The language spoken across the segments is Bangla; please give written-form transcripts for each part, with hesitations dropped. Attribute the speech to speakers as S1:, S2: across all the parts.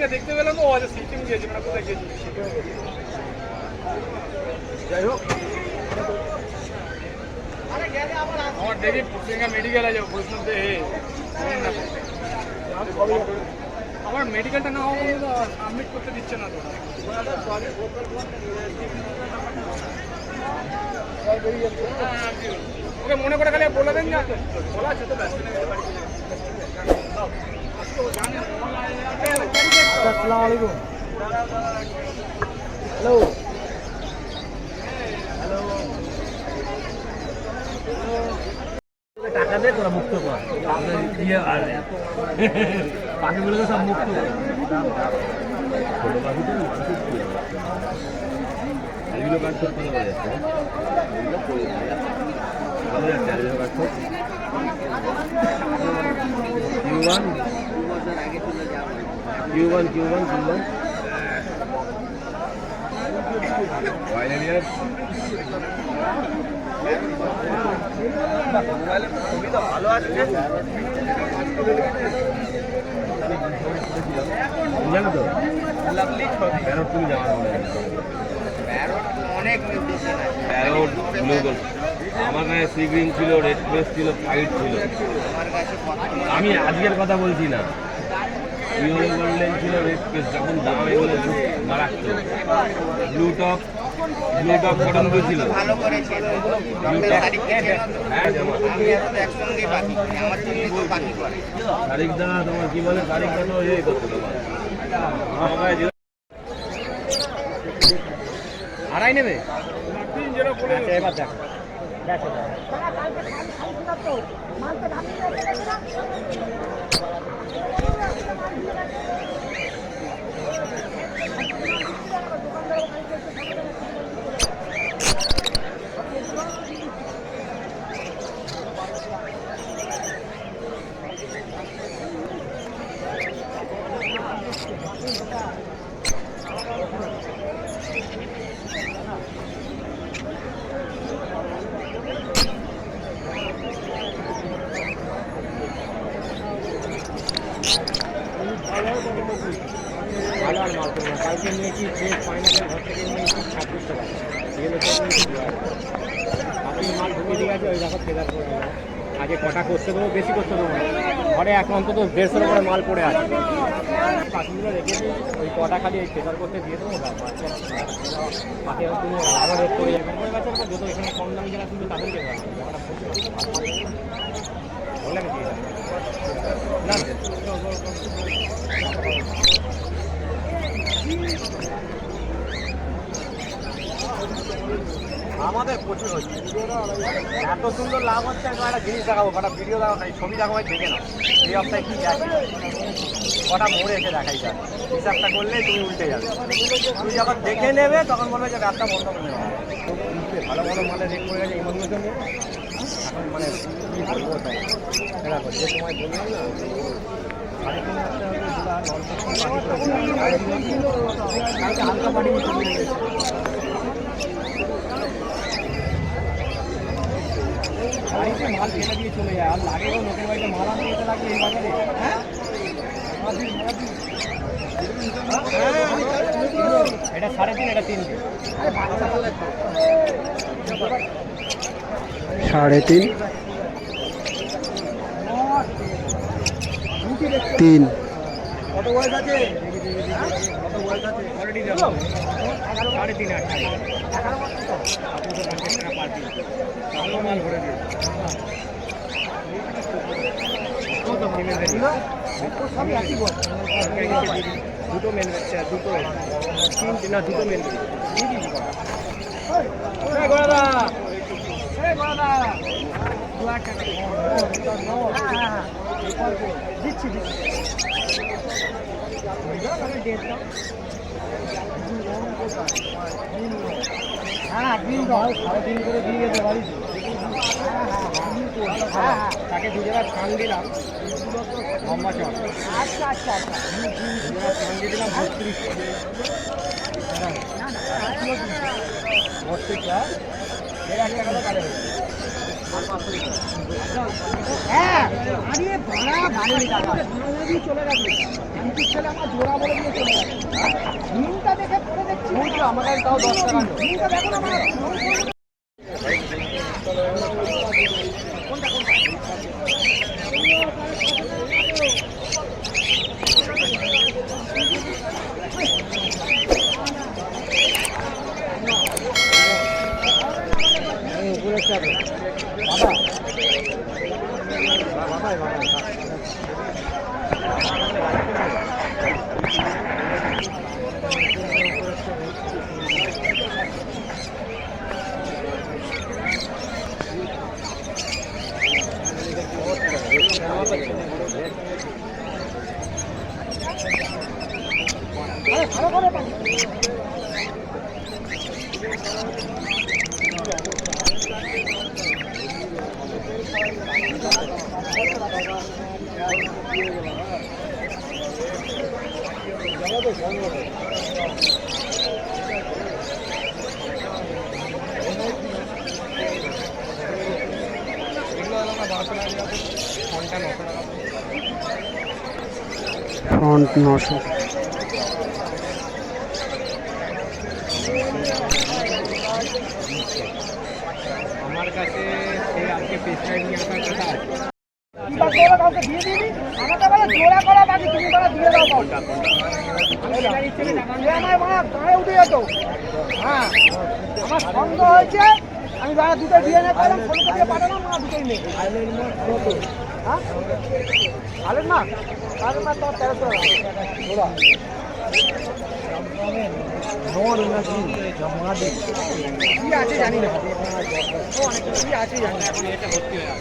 S1: কালকে দেখতে পেলাম ও আজ সিকিম গিয়েছে না কোথায় গিয়েছে যাই হোক আমার দেখি পুরসিঙ্গা মেডিকেল আছে বৈষ্ণব আমার মেডিকেলটা না হওয়া পর্যন্ত সাবমিট করতে দিচ্ছে না তো ওকে মনে করে খালি বলে দেন না বলা আছে তো আসসালামু আলাইকুম হ্যালো টাকা দে তোরা মুক্ত কর পাখিগুলোকে সব মুক্ত কর ভালো আছে জানো তো অনেক আমার কাছে সি গ্রিন ছিল, রেড ফেস ছিল, ফাইট ছিল। আমি আজকের কথা বলছি না, ইউরো গোল্ডেন ছিল, রেড ফেস যখন দাম এগুলো মারাত্মক। ব্লু টপ কটন ছিল, তারিখ দা তোমার কি বলে, তারিখ দা তো এই করতে তোমার আড়াই নেবে এবার দেখ কালকে নিয়েছি ফাইনালের ঘর থেকে নিয়েছি 26 টাকা আপনি মাল ঢুকে দিয়ে গেছে ওই দেখো ফেদার করে আগে কটা করতে দেবো, বেশি করতে দেবো ঘরে এখন অন্তত 150 করে মাল পড়ে আছে। পাখিগুলো রেখেছি ওই কটা খালি ওই ফেদার করতে দিয়ে দেবো। পাখি তুমি আবার রেট করে যাবেন যত এখানে কম দামি যারা কিন্তু তাদেরকে বললেন কি না আমাদের প্রচুর হচ্ছে, এত সুন্দর লাভ হচ্ছে। আমি একটা জিনিস দেখাবো, কটা ভিডিও দেখাবো, ছবি দেখাবো, দেখে নাও এই সপ্তাহে কী গেছে, কটা মোড়ে এসে দেখাই যায়। হিসাবটা করলে তুমি উল্টে যাবে, তুমি যখন দেখে নেবে তখন বলবে যে ব্যবসা বন্ধ করে নেওয়া ভালো ভালো মানে রেট করে গেছে এই মধ্যে জন্য। এখন মানে কী বলবো তাই দেখো যে সময় বললাম না 3.5 হালকা পাটি বাড়িতে মাল ফেলে দিয়ে চলে যায়, আর লাগে লোকের বাড়িতে মাল আনতে যেতে লাগবে এই বাজারে। হ্যাঁ এটা 3.5, এটা 3,
S2: 3.5
S1: কত বয়স আছে? কত বয়স আছে? অলরেডি যাবো 3.5 ভালো মাল ভরে দিয়ে দুটো মেন বাচ্চা, দুটো 3 না দুটো মেন দিচ্ছি হ্যাঁ 3 3.5 করে দিয়ে গেছে বাড়িতে। তাকে 2 জায়গা ছান দিলাম লম্বা চল। আচ্ছা আচ্ছা আচ্ছা 2 জায়গা ছান দিয়ে দিলাম 32 টাকা। 32 টাকা কাটে
S3: হ্যাঁ আরে ভাড়া ভাড়ি টাকা চলে গেছে কিন্তু ছেলে আমার জোড়া বলে দিয়ে চলে গেছে নীলটা দেখে পরে দেখছি আমার কাছে তাও 10 টাকা নীলটা দেখো না আমার উপরে চাপে বাবা ভালো করে
S2: ফ্রন্ট 900
S1: আমার কাছে সেই আজকে পেশায় নিয়ে আসার কথা আছে
S3: কাউকে দিয়ে দিবি আমাকে বলে জোড়া করা বাকি তুমি বলে দিয়ে দাও কোনটা আমার মা গায়ে উঠে যেত হ্যাঁ আমার সন্দেহ হয়েছে আমি যারা দুটো দিয়ে না করলাম ফোন করে পাঠালাম মা দুটোই নেই হ্যাঁ আলের মা তো 1300 জোড়া কি আছে জানি না কি আছে জানি না এটা ভর্তি হয়ে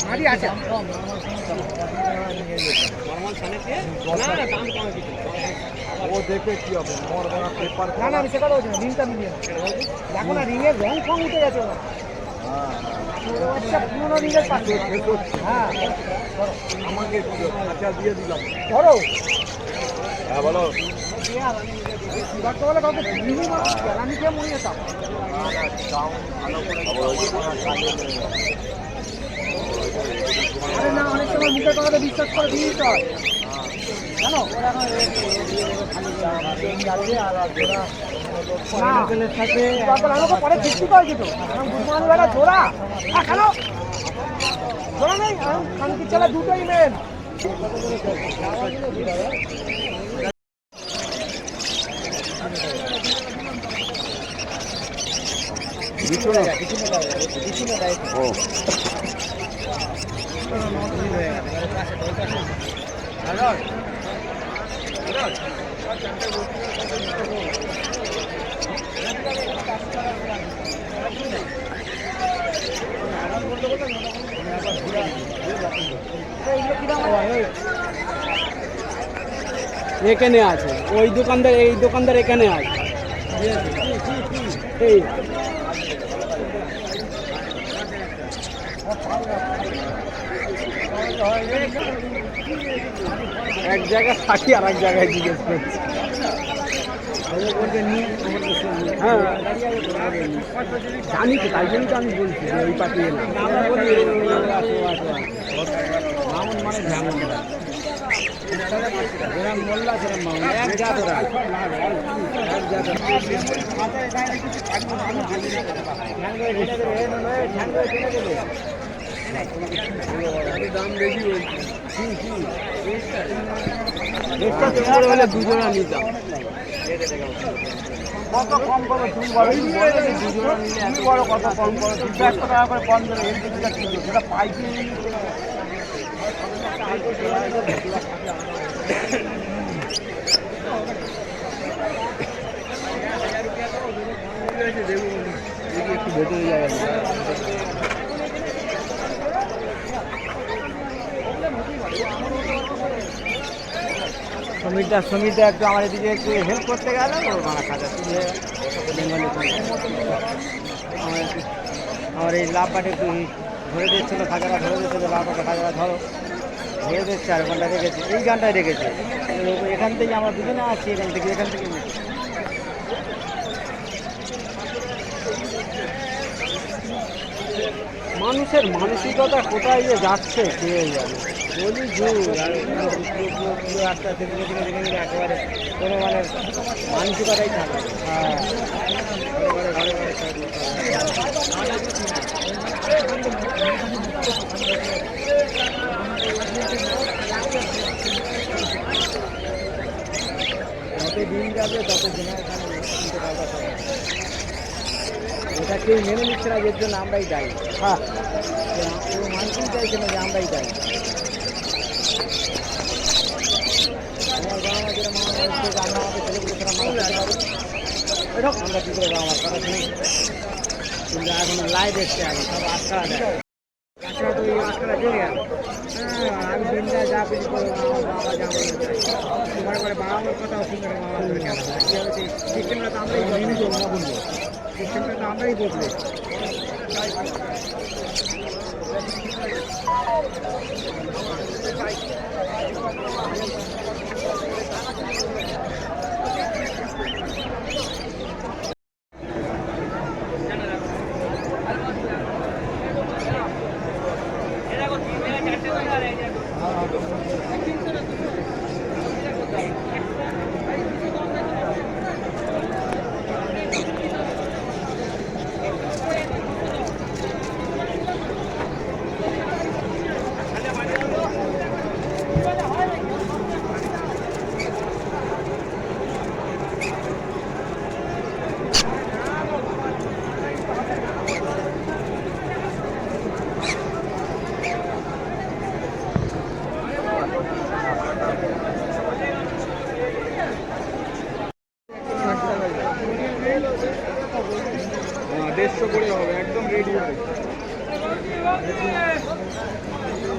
S3: মারি আছে
S1: ও দেখে কি হবে পেপার
S3: না না আমি সেটা বলছি না রিংটা মিলিয়ে দেখো না রিংয়ের রং ফং উঠে গেছে ওরা আচ্ছা পুরোনো রিংয়ের পাশে হ্যাঁ
S1: আমাকে আচ্ছা দিয়ে দিলাম
S3: ধরো
S1: হ্যাঁ বলো
S3: বলে কাউকে দিবি না আমি কে মনে যেতাম আরে না অনেক সময় মুখে কথাটা বিশ্বাস করে দিয়ে দিতে হয় জানো আমাকে পরে বৃষ্টি করে দিত বুঝমান বেলা জোড়া কেন জোড়া নেই খানকি চালা দুটোই মেন
S2: এখানে আছে ওই দোকানদার এই দোকানদার এখানে আছে এই এক জায়গায় থাকি আর এক জায়গায় জিজ্ঞেস করছি হ্যাঁ জানি তো তাই জন্য তো আমি বলছি যে ওই পাঠিয়ে না মামুন মানে যেমন যেরকম মোল্লা সেরকম মামুন এক জাত ওরা এক জাত দাম বেশি বলছি দুজনা নিতাম
S3: কত কম করো তুমি বলো তুমি বলো কত কম করো 200 টাকা করে কম দেবে এর কিছুটা কিলো সেটা পাইছি
S2: একটু ভেতরে যাবে
S3: সমিতা একটু আমার এদিকে একটু হেল্প করতে গেল মারা খাজা আমার এই লাভ পাটে একটু ধরে দিচ্ছিলো খাজারা ধরে দিচ্ছিলো লাভ পাটে খাজারা ধরো ধরে দিচ্ছে আর ঘন্টা রেখেছে এই গানটাই রেখেছে এখান থেকে আমরা দুজনে আছি এখান থেকে
S2: মানুষের মানসিকতা কোথায় যে যাচ্ছে কে জানে।
S3: বলি রাস্তা থেকে একেবারে কোনো মানে মানসিকতাই থাকে।
S2: হ্যাঁ
S3: ঘরে ঘরে ঘরে যত দিন যাবে তত এটা কেউ মেনে নিচ্ছে না, এর জন্য আমরাই দায়ী।
S2: হ্যাঁ
S3: মানুষই চাইছে না যে আমরাই দায়ী। আমার বাবা মা যেটা আমরা আমাদের ছেলেগুলো সেটা মানুষ করতে পারি, আমরা কী করে বাবা মার কথা শুনি? কিন্তু এখন লাইভ এসছে, এখন সব আটকা দেয়। আটকা তো এই আটকাটা চলে গেল। হ্যাঁ, আমি দিনটা যা পেয়ে করবো আমার বাবা যা বলে চাই ঘরে ঘরে বাবা মার কথাও শুনবে না। বাবা ধরে কেন কী হচ্ছে? সিস্টেমটা তো আমরাই বলবো, সিস্টেমটা তো আমরাই বদলে।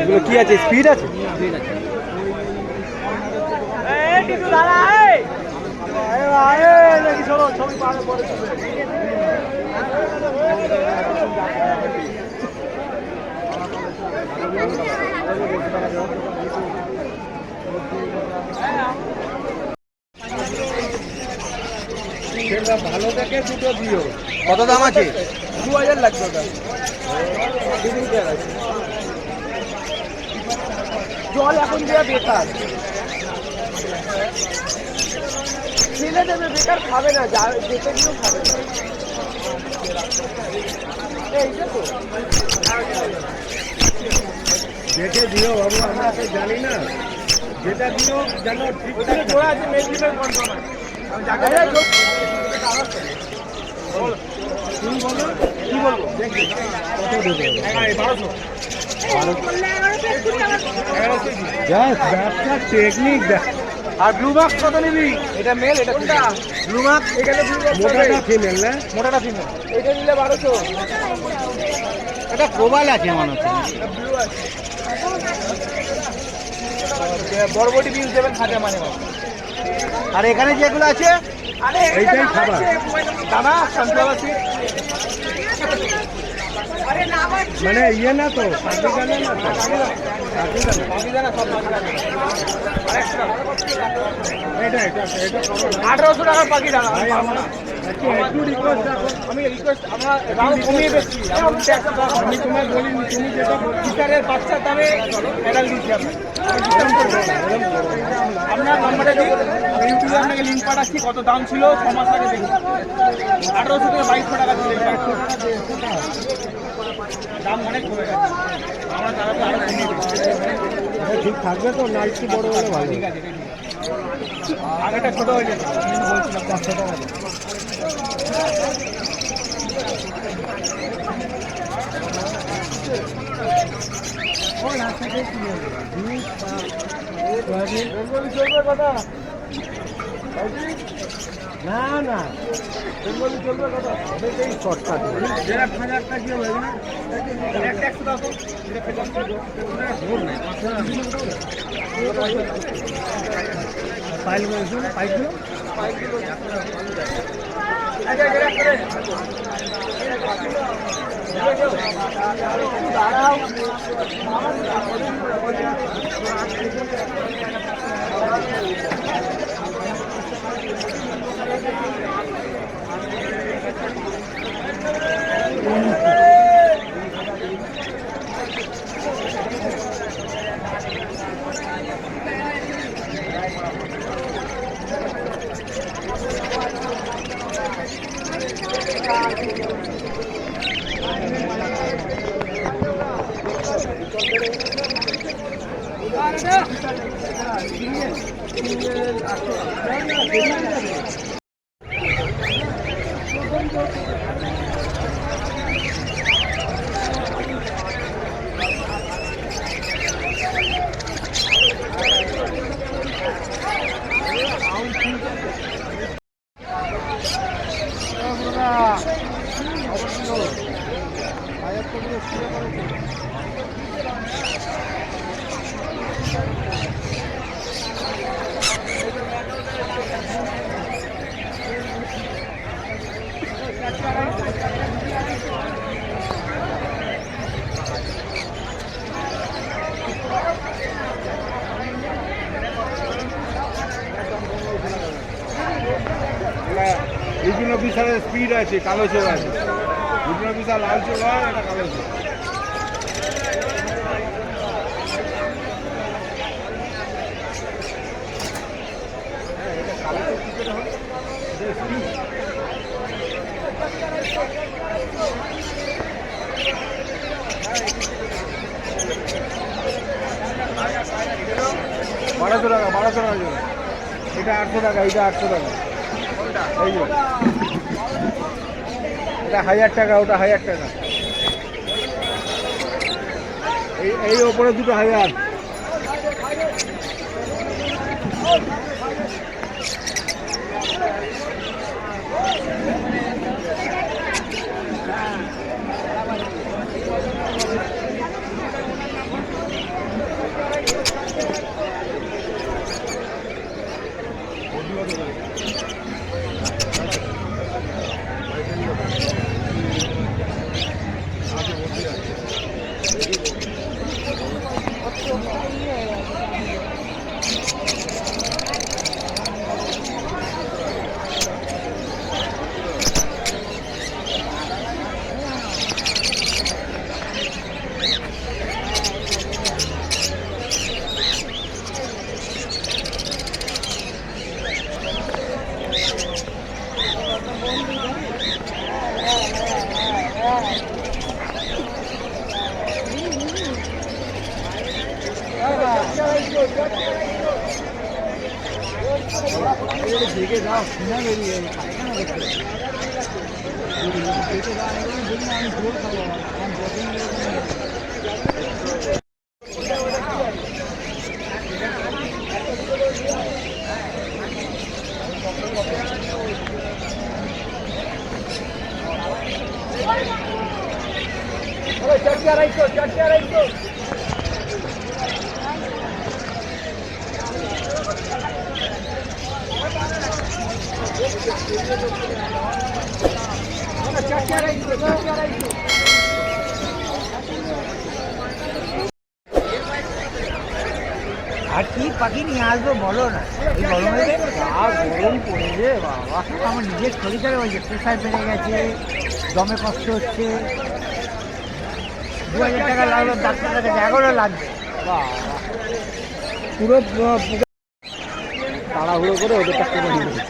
S2: এগুলো কি আছে? স্পিড আছে?
S3: ভালো দেখে দুটো দিও।
S2: কত দাম আছে?
S3: 2000 লাগবে ওটা। জল এখন দেওয়া বেকার, ছেলে দেবে বেকার, খাবে না, যা যেতে দিয়েও খাবে না। এইটা তো দেখে দিও বাবু, আমরা তো জানি না, যেটা দিও যেন ঠিকঠাক গোড়া আছে। মেডিসিনের কন্ট্রোল আছে। তুমি বলো কি বলবো? দেখি কত দেবে? 1200। ব্যবসার টেকনিক দেখ।
S2: আর ব্লু মার্কস কত নিবি?
S3: এটা মেল, এটা কোনটা?
S2: ব্লু মার্কস
S3: এখানে মোটাটা ফিমেল না? মোটাটা ফিমেল। এটা নিলে 1200।
S2: এটা প্রোবাইল আছে মনে হচ্ছে।
S3: ব্লু আছে। বড়বটি বিল দেবেন খাঁচা মানে।
S2: আর এখানে যেগুলো আছে
S3: আরে
S2: এইটাই খাবার।
S3: দানা সানফ্লাওয়ার সিড মানে ইয়ে না তো, পাকিদানা না তো, পাকিদানা সব এটা 1800 টাকার পাকিদানা। একটু রিকোয়েস্ট রাখো, আমি রিকোয়েস্ট আমরা দাম কমিয়ে দিচ্ছি। আমি তোমার বলি তুমি যেটা টিচারের বাচ্চার দামে মেডাল দিচ্ছি। আপনার নাম্বারে দিই, ইউটিউবে আপনাকে লিঙ্ক পাঠাচ্ছি। কত দাম ছিল 6 মাস আগে দেখুন। 1800 থেকে 2200 টাকা ছিল দাম, অনেক কমে গেছে। আমরা তারা তো আরো কমিয়ে দিচ্ছি। ঠিক থাকবে তো, না একটু বড় হলে ভালো। ঠিক আছে, আগেটা ছোট হয়ে যেত, বলছিলাম 400 টাকা। না না বেঙ্গলি চলবে কথা, এটাই শর্টকাট। যেটা 1000 টাকা দিয়ে হবে না, একটা 100 টাকা ফাইল মেনশন ফাইলগুলো দাঁড়াও।
S4: বিভিন্ন বিশালের স্পিড আছে, কালো চোখ আছে, বিভিন্ন বিশাল লাল চোখ হয়, এটা কালো চোখ। বারোশো টাকা, 1200 টাকা জন্য। এটা 800 টাকা, এটা 800 টাকা। এই যে এটা 1000 টাকা, ওটা 1000 টাকা। এই ওপরে দুটো 1000।
S3: আর কি পাখি নিয়ে আসবো বলো না, এই গরমে যা গরম পড়েছে বাবা। আমার নিজের শরীরে ওই যে প্রেশার বেড়ে গেছে, দমে কষ্ট হচ্ছে। 2000 টাকা লাগলো, ডাক্তার কাছে 11 লাগবে বাবা।
S2: পুরো তাড়াহুড়ো করে ওদেরটা করে নিয়ে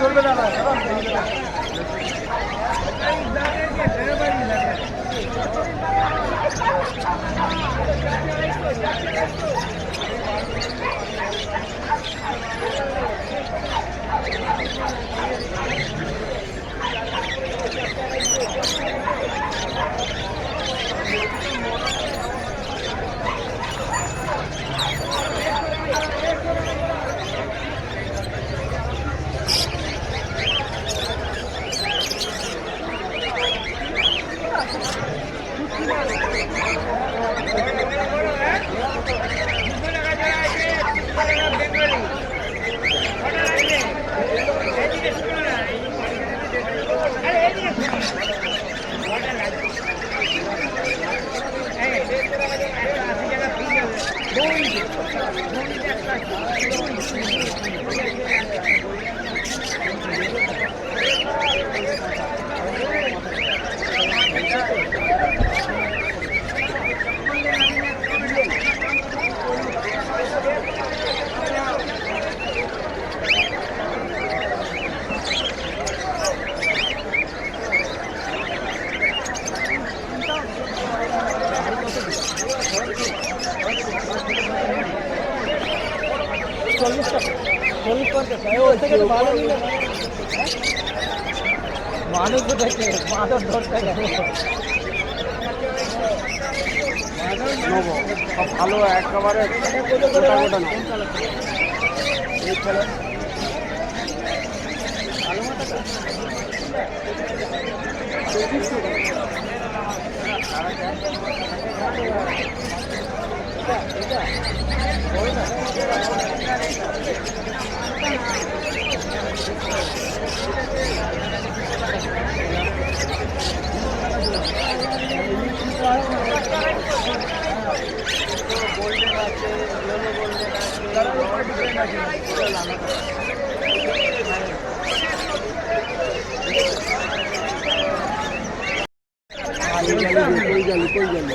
S4: চলবে দাদা।
S3: থেকে তো ভালো নিলে মানুষ থেকে মাদর ধরতে গেলে
S2: নেবো সব ভালো একেবারে গোটা গোটা না এই ছেলে कोई गल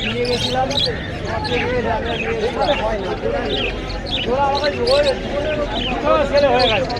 S2: নিয়ে গেছিলাম ছেলে হয়ে গেছে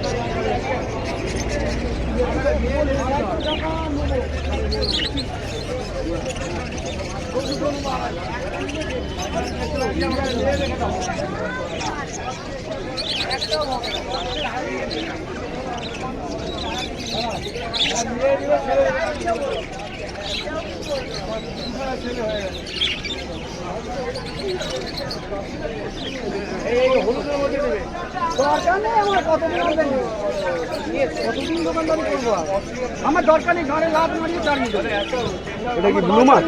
S2: আমার দরকার নেই ঘরে লাভ মারিয়ে চার মিনিট এটা কি ব্লু মাছ